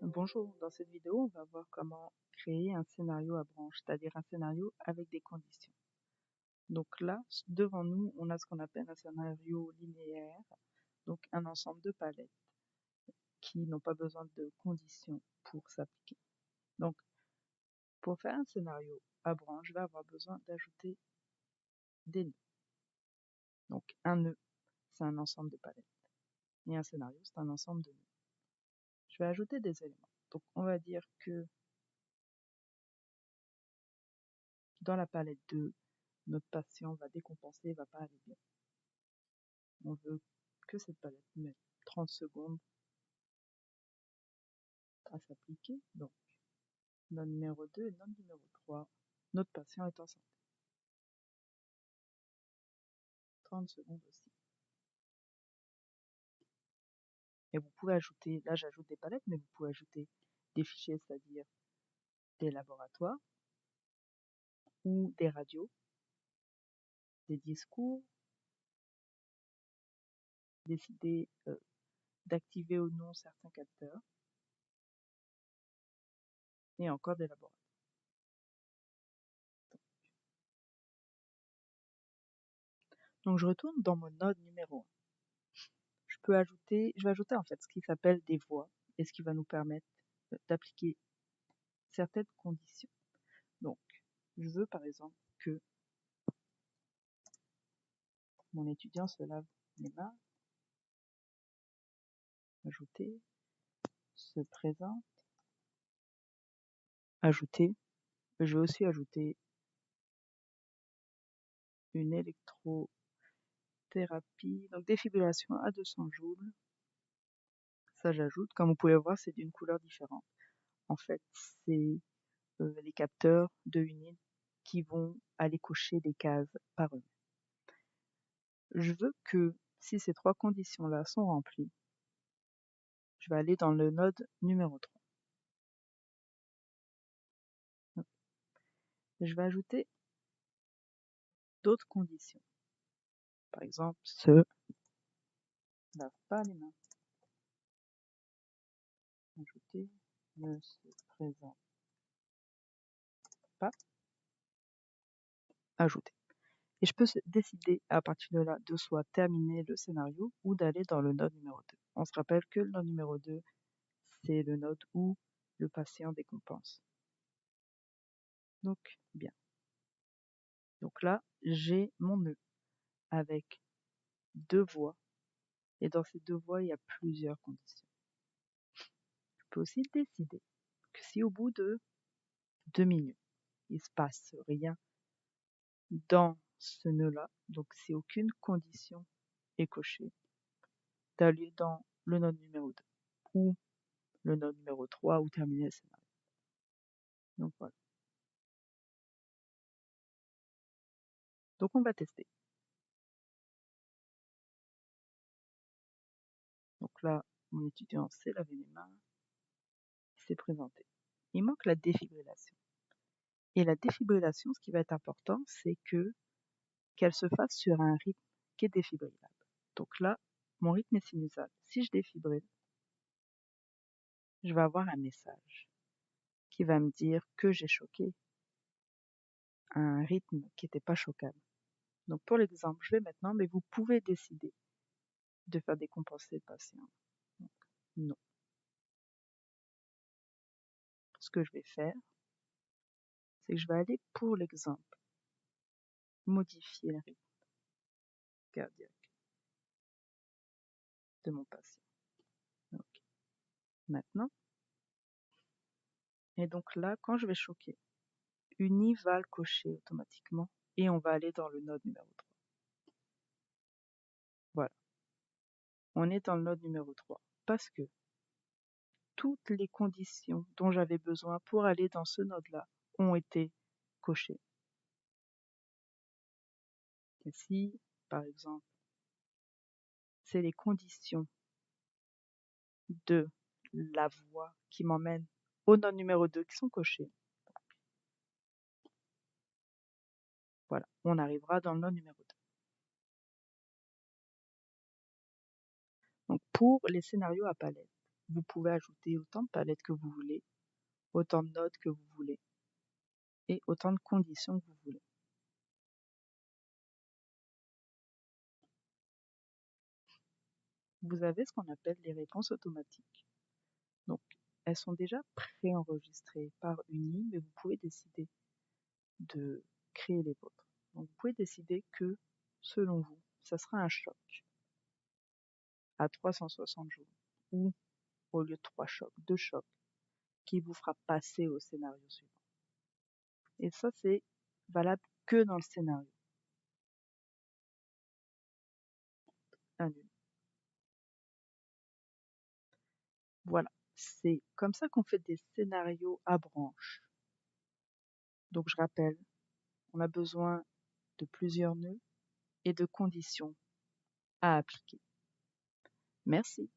Bonjour, dans cette vidéo, on va voir comment créer un scénario à branche, c'est-à-dire un scénario avec des conditions. Donc là, devant nous, on a ce qu'on appelle un scénario linéaire, donc un ensemble de palettes qui n'ont pas besoin de conditions pour s'appliquer. Donc, pour faire un scénario à branche, je vais avoir besoin d'ajouter des nœuds. Donc, un nœud, c'est un ensemble de palettes, et un scénario, c'est un ensemble de nœuds. Je vais ajouter des éléments. Donc, on va dire que dans la palette 2, notre patient va décompenser, va pas aller bien. On veut que cette palette mette 30 secondes à s'appliquer. Donc, node numéro 2 et node numéro 3, notre patient est en santé. 30 secondes aussi. Et vous pouvez ajouter, là j'ajoute des palettes, mais vous pouvez ajouter des fichiers, c'est-à-dire des laboratoires, ou des radios, des discours, décider d'activer ou non certains capteurs, et encore des laboratoires. Donc je retourne dans mon node numéro 1. Je vais ajouter en fait ce qui s'appelle des voies, et ce qui va nous permettre d'appliquer certaines conditions. Donc, je veux par exemple que mon étudiant se lave les mains, ajouter, se présente, ajouter. Je veux aussi ajouter une électrothérapie, donc défibrillation à 200 joules. Ça j'ajoute. Comme vous pouvez voir, c'est d'une couleur différente. En fait, c'est les capteurs de UNID qui vont aller cocher des cases par eux. Je veux que si ces trois conditions-là sont remplies, je vais aller dans le node numéro 3. Je vais ajouter d'autres conditions. Par exemple, se lave pas les mains. Ajouter, ne se présente pas. Ajouter. Et je peux décider à partir de là de soit terminer le scénario ou d'aller dans le node numéro 2. On se rappelle que le node numéro 2, c'est le node où le patient décompense. Donc, bien. Donc là, j'ai mon nœud avec deux voies. Et dans ces deux voies, il y a plusieurs conditions. Je peux aussi décider que si au bout de 2 minutes, il ne se passe rien dans ce nœud-là, donc si aucune condition est cochée, d'aller dans le node numéro 2 ou le node numéro 3 ou terminer le scénario. Donc voilà. Donc on va tester. Donc là, mon étudiant s'est lavé les mains, s'est présenté. Il manque la défibrillation. Et la défibrillation, ce qui va être important, c'est qu'elle se fasse sur un rythme qui est défibrillable. Donc là, mon rythme est sinusal. Si je défibrille, je vais avoir un message qui va me dire que j'ai choqué un rythme qui n'était pas choquable. Donc pour l'exemple, je vais maintenant, mais vous pouvez décider de faire décompenser le patient. Donc, non. Ce que je vais faire, c'est que je vais aller pour l'exemple, modifier le rythme cardiaque de mon patient. Donc, maintenant, et donc là, quand je vais choquer, Uni va le cocher automatiquement et on va aller dans le node numéro 3. Voilà. On est dans le node numéro 3 parce que toutes les conditions dont j'avais besoin pour aller dans ce node-là ont été cochées. Ici, par exemple, c'est les conditions de la voie qui m'emmène au node numéro 2 qui sont cochées. Voilà, on arrivera dans le node numéro 2. Donc pour les scénarios à palette, Vous pouvez ajouter autant de palettes que vous voulez, autant de nodes que vous voulez et autant de conditions que vous voulez. Vous avez ce qu'on appelle les réponses automatiques. Donc, elles sont déjà préenregistrées par Uni, mais vous pouvez décider de créer les vôtres. Donc, vous pouvez décider que, selon vous, ça sera un choc à 360 jours, ou au lieu de 3 chocs, 2 chocs, qui vous fera passer au scénario suivant. Et ça, c'est valable que dans le scénario. Voilà, c'est comme ça qu'on fait des scénarios à branches. Donc je rappelle, on a besoin de plusieurs nœuds et de conditions à appliquer. Merci.